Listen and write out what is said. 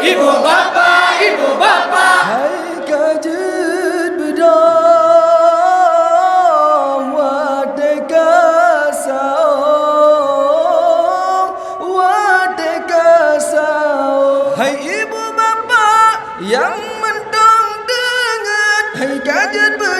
ibu bapak, ibu bapak. Hai kajid bedong wate kasau. Hai ibu bapak yang mendong dengan hai kajid bedong